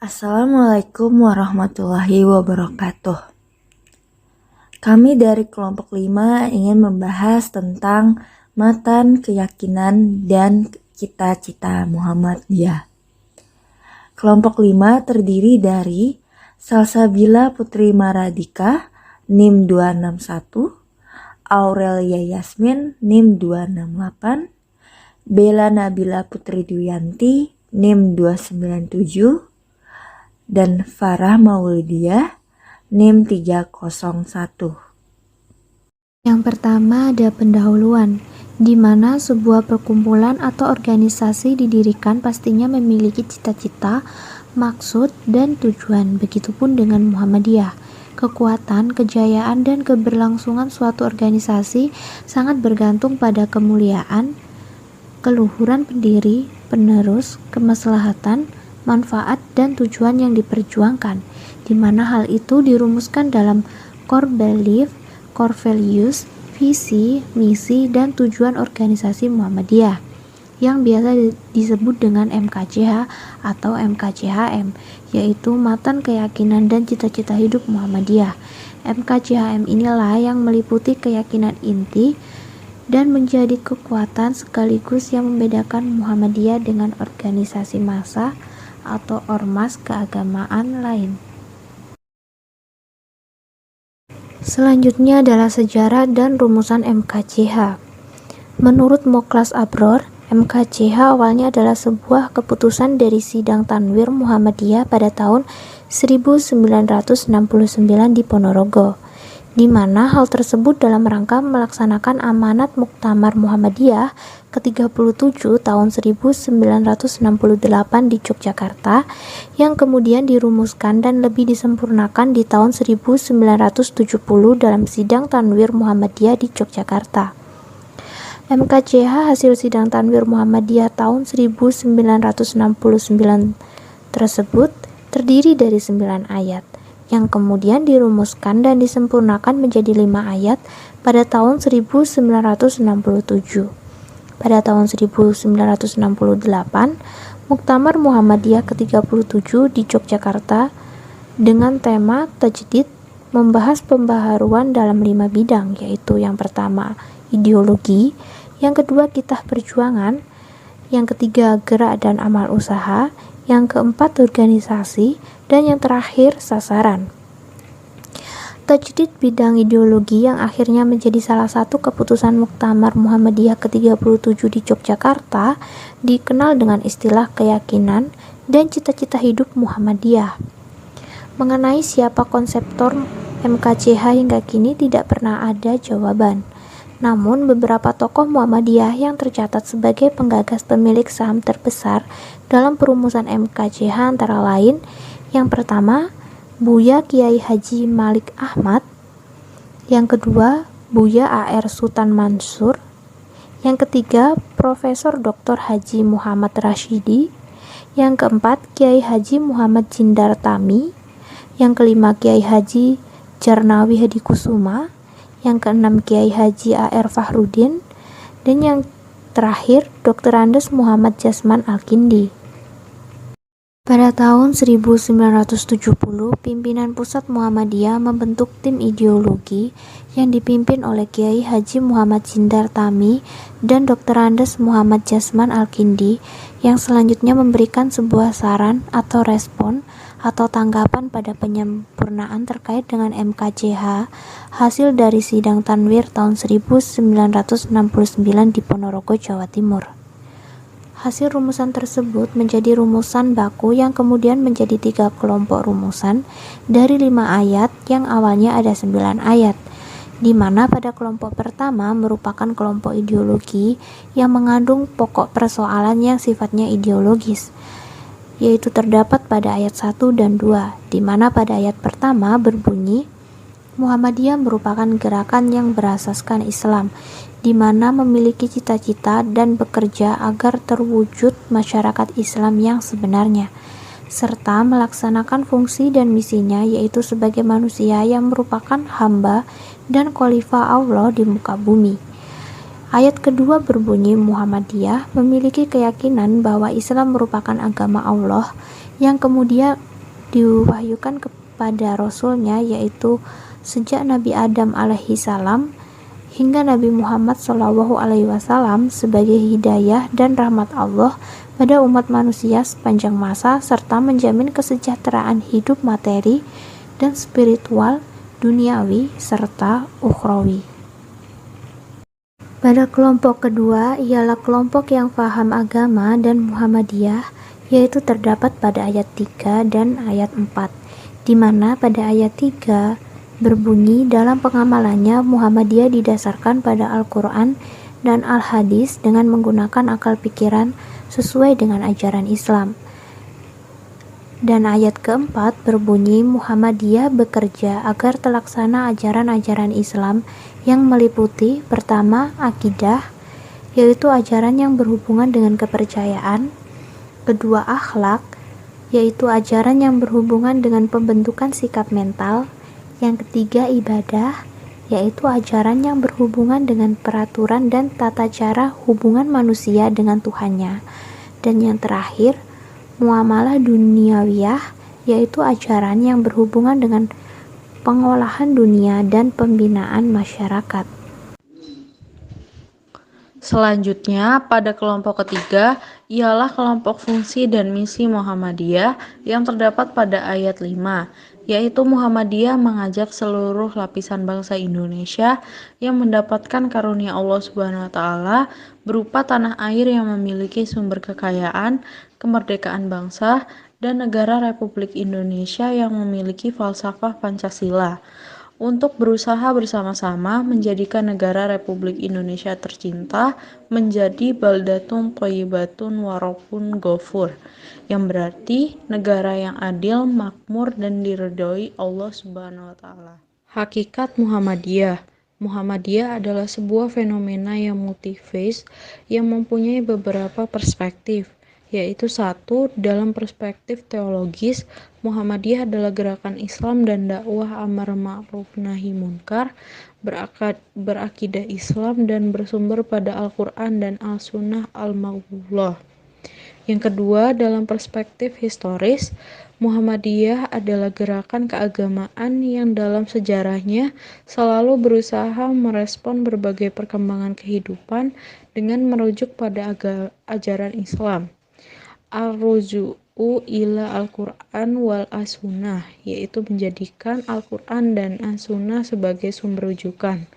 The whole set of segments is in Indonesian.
Assalamualaikum warahmatullahi wabarakatuh. Kami dari kelompok 5 ingin membahas tentang matan keyakinan dan cita-cita Muhammadiyah. Kelompok 5 terdiri dari Salsabila Putri Maradika, NIM 261, Aurelia Yasmin, NIM 268, Bella Nabila Putri Dwianti, NIM 297, dan Farah Maulidiah, NIM 301. Yang pertama ada pendahuluan, di mana sebuah perkumpulan atau organisasi didirikan pastinya memiliki cita-cita, maksud, dan tujuan. Begitupun dengan Muhammadiyah. Kekuatan, kejayaan, dan keberlangsungan suatu organisasi sangat bergantung pada kemuliaan, keluhuran pendiri, penerus, kemaslahatan, manfaat, dan tujuan yang diperjuangkan, di mana hal itu dirumuskan dalam core belief, core values, visi, misi, dan tujuan organisasi Muhammadiyah yang biasa disebut dengan MKCH atau MKCHM, yaitu Matan Keyakinan dan Cita-Cita Hidup Muhammadiyah. MKCHM inilah yang meliputi keyakinan inti dan menjadi kekuatan sekaligus yang membedakan Muhammadiyah dengan organisasi massa atau ormas keagamaan lain. Selanjutnya adalah sejarah dan rumusan MKCH. Menurut Moklas Abror, MKCH awalnya adalah sebuah keputusan dari Sidang Tanwir Muhammadiyah pada tahun 1969 di Ponorogo, di mana hal tersebut dalam rangka melaksanakan amanat Muktamar Muhammadiyah ke-37 tahun 1968 di Yogyakarta yang kemudian dirumuskan dan lebih disempurnakan di tahun 1970 dalam Sidang Tanwir Muhammadiyah di Yogyakarta. MKCH hasil Sidang Tanwir Muhammadiyah tahun 1969 tersebut terdiri dari 9 ayat yang kemudian dirumuskan dan disempurnakan menjadi 5 ayat pada tahun 1967. Pada tahun 1968, Muktamar Muhammadiyah ke-37 di Yogyakarta dengan tema Tajdid membahas pembaharuan dalam 5 bidang, yaitu yang pertama ideologi, yang kedua kitab perjuangan, yang ketiga gerak dan amal usaha, yang keempat organisasi, dan yang terakhir sasaran. Tajdid bidang ideologi yang akhirnya menjadi salah satu keputusan Muktamar Muhammadiyah ke-37 di Yogyakarta dikenal dengan istilah keyakinan dan cita-cita hidup Muhammadiyah. Mengenai siapa konseptor MKCH hingga kini tidak pernah ada jawaban. Namun beberapa tokoh Muhammadiyah yang tercatat sebagai penggagas pemilik saham terbesar dalam perumusan MKCH antara lain yang pertama Buya Kiai Haji Malik Ahmad, yang kedua Buya A.R. Sultan Mansur, yang ketiga Profesor Dr. Haji Muhammad Rashidi, yang keempat Kiai Haji Muhammad Jindar Tami, yang kelima Kiai Haji Jarnawi Hadikusuma, yang keenam Kiai Haji A.R. Fahrudin, dan yang terakhir Dr. Andes Muhammad Jasman Al-Kindi. Pada tahun 1970, pimpinan pusat Muhammadiyah membentuk tim ideologi yang dipimpin oleh Kiai Haji Muhammad Jindar Tami dan Dr. Andes Muhammad Jasman Al-Kindi yang selanjutnya memberikan sebuah saran atau respon atau tanggapan pada penyempurnaan terkait dengan MKCH hasil dari Sidang Tanwir tahun 1969 di Ponorogo, Jawa Timur. Hasil rumusan tersebut menjadi rumusan baku yang kemudian menjadi 3 kelompok rumusan dari 5 ayat yang awalnya ada 9 ayat, di mana pada kelompok pertama merupakan kelompok ideologi yang mengandung pokok persoalan yang sifatnya ideologis, yaitu terdapat pada ayat 1 dan 2, di mana pada ayat pertama berbunyi Muhammadiyah merupakan gerakan yang berasaskan Islam, di mana memiliki cita-cita dan bekerja agar terwujud masyarakat Islam yang sebenarnya, serta melaksanakan fungsi dan misinya yaitu sebagai manusia yang merupakan hamba dan khalifah Allah di muka bumi. Ayat kedua berbunyi Muhammadiyah memiliki keyakinan bahwa Islam merupakan agama Allah yang kemudian diwahyukan kepada Rasulnya, yaitu sejak Nabi Adam alaihi salam hingga Nabi Muhammad Shallallahu Alaihi Wasallam sebagai hidayah dan rahmat Allah pada umat manusia sepanjang masa, serta menjamin kesejahteraan hidup materi dan spiritual, duniawi, serta ukhrawi. Pada kelompok kedua ialah kelompok yang paham agama dan Muhammadiyah, yaitu terdapat pada ayat 3 dan ayat 4, di mana pada ayat 3 berbunyi, dalam pengamalannya Muhammadiyah didasarkan pada Al-Quran dan Al-Hadis dengan menggunakan akal pikiran sesuai dengan ajaran Islam. Dan ayat keempat berbunyi, Muhammadiyah bekerja agar terlaksana ajaran-ajaran Islam yang meliputi, pertama, akidah, yaitu ajaran yang berhubungan dengan kepercayaan; kedua, akhlak, yaitu ajaran yang berhubungan dengan pembentukan sikap mental; yang ketiga, ibadah, yaitu ajaran yang berhubungan dengan peraturan dan tata cara hubungan manusia dengan Tuhannya; dan yang terakhir, muamalah duniawiyah, yaitu ajaran yang berhubungan dengan pengolahan dunia dan pembinaan masyarakat. Selanjutnya, pada kelompok ketiga ialah kelompok fungsi dan misi Muhammadiyah yang terdapat pada ayat 5, yaitu Muhammadiyah mengajak seluruh lapisan bangsa Indonesia yang mendapatkan karunia Allah Subhanahu wa taala berupa tanah air yang memiliki sumber kekayaan, kemerdekaan bangsa, dan negara Republik Indonesia yang memiliki falsafah Pancasila, untuk berusaha bersama-sama menjadikan negara Republik Indonesia tercinta menjadi baldatun thayyibatun warabun ghafur, yang berarti negara yang adil, makmur, dan diridhoi Allah Subhanahu wa taala. Hakikat Muhammadiyah. Muhammadiyah adalah sebuah fenomena yang multi-phase yang mempunyai beberapa perspektif, yaitu satu, dalam perspektif teologis, Muhammadiyah adalah gerakan Islam dan dakwah amar ma'ruf nahi munkar, berakidah Islam dan bersumber pada Al-Quran dan Al-Sunnah Al-Maqbulah. Yang kedua, dalam perspektif historis, Muhammadiyah adalah gerakan keagamaan yang dalam sejarahnya selalu berusaha merespon berbagai perkembangan kehidupan dengan merujuk pada ajaran Islam. Ar-ruju'u ila Al-Quran wal As-Sunnah, yaitu menjadikan Al-Quran dan As-Sunnah sebagai sumber rujukan.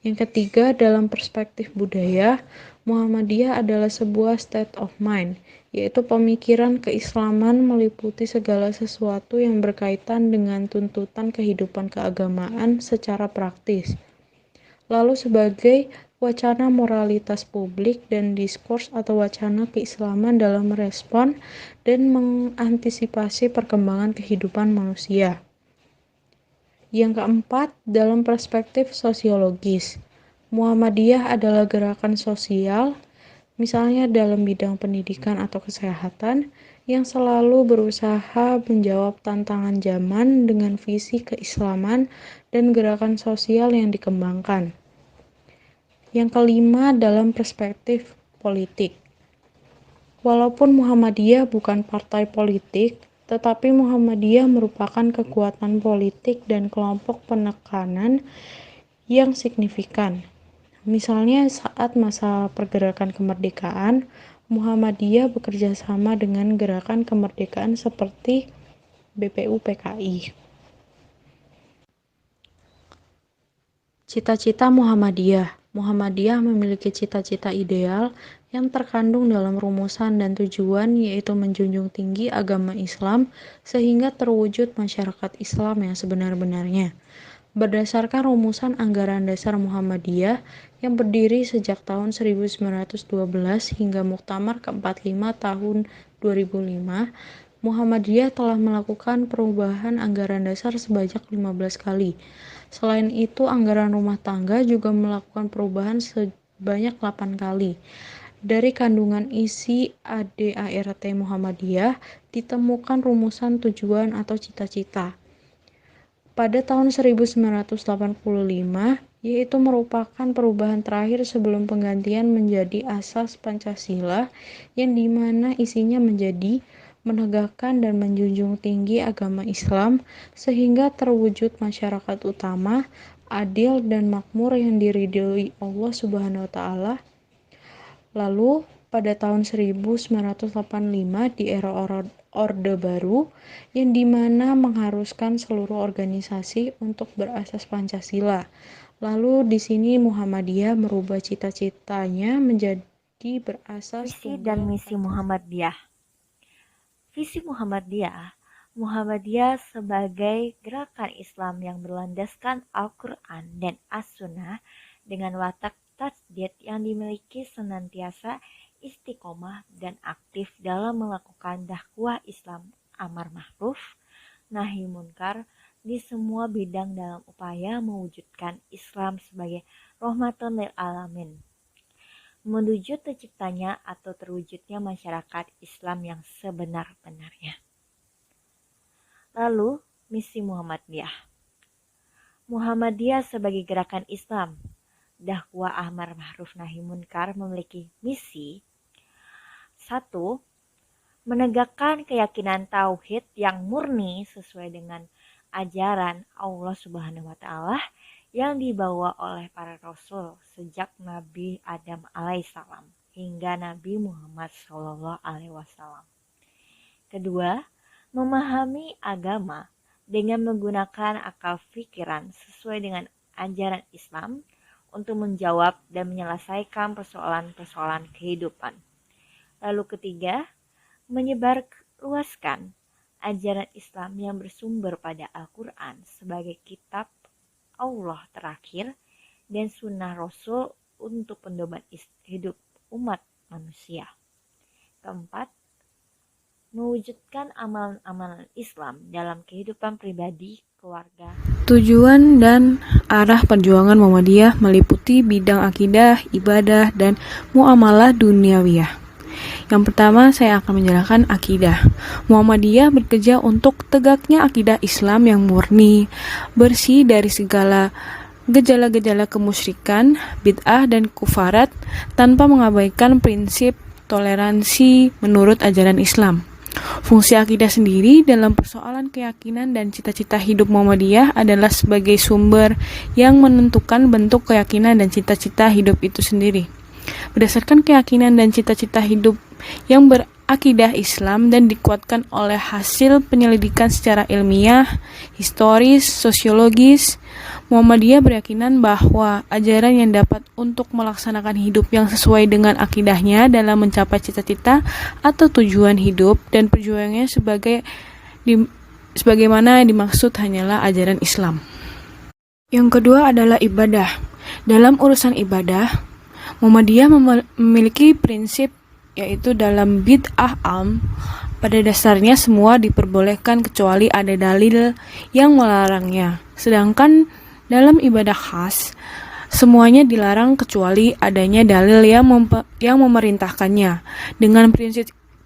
Yang ketiga, dalam perspektif budaya, Muhammadiyah adalah sebuah state of mind, yaitu pemikiran keislaman meliputi segala sesuatu yang berkaitan dengan tuntutan kehidupan keagamaan secara praktis. Lalu sebagai wacana moralitas publik dan diskurs atau wacana keislaman dalam merespon dan mengantisipasi perkembangan kehidupan manusia. Yang keempat, dalam perspektif sosiologis, Muhammadiyah adalah gerakan sosial, misalnya dalam bidang pendidikan atau kesehatan, yang selalu berusaha menjawab tantangan zaman dengan visi keislaman dan gerakan sosial yang dikembangkan. Yang kelima, dalam perspektif politik. Walaupun Muhammadiyah bukan partai politik, tetapi Muhammadiyah merupakan kekuatan politik dan kelompok penekanan yang signifikan. Misalnya saat masa pergerakan kemerdekaan, Muhammadiyah bekerja sama dengan gerakan kemerdekaan seperti BPU-PKI. Cita-cita Muhammadiyah. Muhammadiyah memiliki cita-cita ideal yang terkandung dalam rumusan dan tujuan, yaitu menjunjung tinggi agama Islam sehingga terwujud masyarakat Islam yang sebenar-benarnya. Berdasarkan rumusan anggaran dasar Muhammadiyah yang berdiri sejak tahun 1912 hingga Muktamar ke-45 tahun 2005, Muhammadiyah telah melakukan perubahan anggaran dasar sebanyak 15 kali. Selain itu, anggaran rumah tangga juga melakukan perubahan sebanyak 8 kali. Dari kandungan isi ADART Muhammadiyah ditemukan rumusan tujuan atau cita-cita. Pada tahun 1985, yaitu merupakan perubahan terakhir sebelum penggantian menjadi asas Pancasila, yang dimana isinya menjadi menegakkan dan menjunjung tinggi agama Islam sehingga terwujud masyarakat utama, adil dan makmur yang diridhoi Allah Subhanahu wa taala. Lalu pada tahun 1985 di era Orde Baru yang dimana mengharuskan seluruh organisasi untuk berasas Pancasila. Lalu di sini Muhammadiyah merubah cita-citanya menjadi berasas Visi dan tunggal misi Pancasila. Muhammadiyah. Visi Muhammadiyah sebagai gerakan Islam yang berlandaskan Al-Quran dan As-Sunnah dengan watak tajdid yang dimiliki senantiasa istiqomah dan aktif dalam melakukan dakwah Islam amar ma'ruf, nahi munkar di semua bidang dalam upaya mewujudkan Islam sebagai rahmatan lil alamin, menuju terciptanya atau terwujudnya masyarakat Islam yang sebenar-benarnya. Lalu, misi Muhammadiyah sebagai gerakan Islam, dakwah amar ma'ruf nahi munkar memiliki misi 1. Menegakkan keyakinan tauhid yang murni sesuai dengan ajaran Allah Subhanahu wa taala yang dibawa oleh para rasul sejak Nabi Adam alaihissalam hingga Nabi Muhammad sallallahu alaihi wasallam. Kedua, memahami agama dengan menggunakan akal pikiran sesuai dengan ajaran Islam untuk menjawab dan menyelesaikan persoalan-persoalan kehidupan. Lalu ketiga, menyebarluaskan ajaran Islam yang bersumber pada Al-Quran sebagai kitab Allah terakhir dan sunnah Rasul untuk pedoman hidup umat manusia. Keempat, mewujudkan amalan-amalan Islam dalam kehidupan pribadi, keluarga. Tujuan dan arah perjuangan Muhammadiyah meliputi bidang akidah, ibadah, dan muamalah duniawiyah. Yang pertama, saya akan menjelaskan akidah. Muhammadiyah bekerja untuk tegaknya akidah Islam yang murni, bersih dari segala gejala-gejala kemusyrikan, bid'ah, dan kufarat, tanpa mengabaikan prinsip toleransi menurut ajaran Islam. Fungsi akidah sendiri dalam persoalan keyakinan dan cita-cita hidup Muhammadiyah adalah sebagai sumber yang menentukan bentuk keyakinan dan cita-cita hidup itu sendiri. Berdasarkan keyakinan dan cita-cita hidup yang berakidah Islam dan dikuatkan oleh hasil penyelidikan secara ilmiah, historis, sosiologis, Muhammadiyah berkeyakinan bahwa ajaran yang dapat untuk melaksanakan hidup yang sesuai dengan akidahnya dalam mencapai cita-cita atau tujuan hidup dan perjuangannya sebagaimana dimaksud hanyalah ajaran Islam. Yang kedua adalah ibadah. Dalam urusan ibadah, Muhammadiyah memiliki prinsip yaitu dalam bid'ah pada dasarnya semua diperbolehkan kecuali ada dalil yang melarangnya. Sedangkan dalam ibadah khas, semuanya dilarang kecuali adanya dalil yang memerintahkannya. Dengan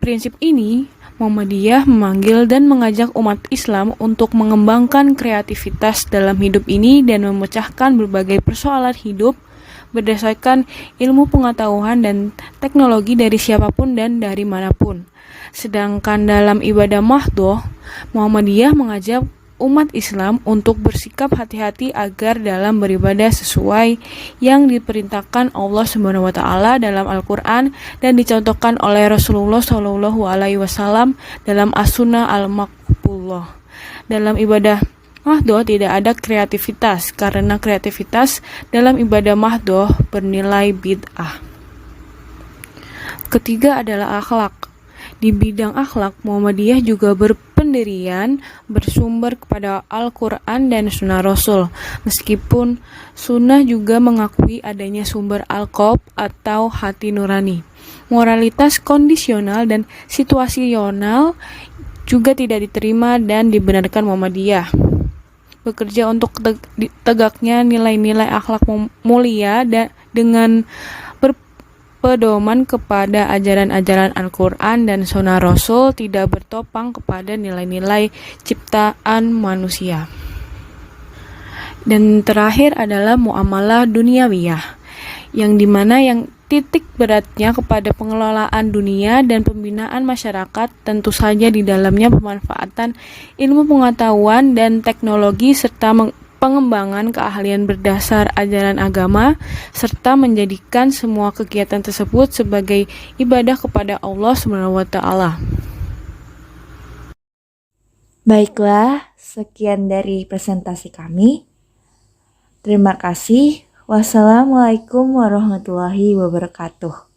prinsip ini, Muhammadiyah memanggil dan mengajak umat Islam untuk mengembangkan kreativitas dalam hidup ini dan memecahkan berbagai persoalan hidup berdasarkan ilmu pengetahuan dan teknologi dari siapapun dan dari manapun. Sedangkan dalam ibadah mahdhah, Muhammadiyah mengajak umat Islam untuk bersikap hati-hati agar dalam beribadah sesuai yang diperintahkan Allah Subhanahu wa taala dalam Al-Qur'an dan dicontohkan oleh Rasulullah Shallallahu alaihi wasallam dalam As-Sunnah Al-Maqbulah. Dalam ibadah mahdhah tidak ada kreativitas karena kreativitas dalam ibadah mahdhah bernilai bid'ah. Ketiga adalah akhlak. Di bidang akhlak, Muhammadiyah juga berpendirian bersumber kepada Al-Quran dan Sunnah Rasul. Meskipun Sunnah juga mengakui adanya sumber Al-Qalb atau hati nurani. Moralitas kondisional dan situasional juga tidak diterima dan dibenarkan Muhammadiyah. Bekerja untuk tegaknya nilai-nilai akhlak mulia dengan berpedoman kepada ajaran-ajaran Al-Quran dan Sunnah Rasul, tidak bertopang kepada nilai-nilai ciptaan manusia. Dan terakhir adalah muamalah duniawiyah, yang dimana yang titik beratnya kepada pengelolaan dunia dan pembinaan masyarakat, tentu saja di dalamnya pemanfaatan ilmu pengetahuan dan teknologi serta pengembangan keahlian berdasar ajaran agama, serta menjadikan semua kegiatan tersebut sebagai ibadah kepada Allah SWT. Baiklah, sekian dari presentasi kami. Terima kasih. Wassalamualaikum warahmatullahi wabarakatuh.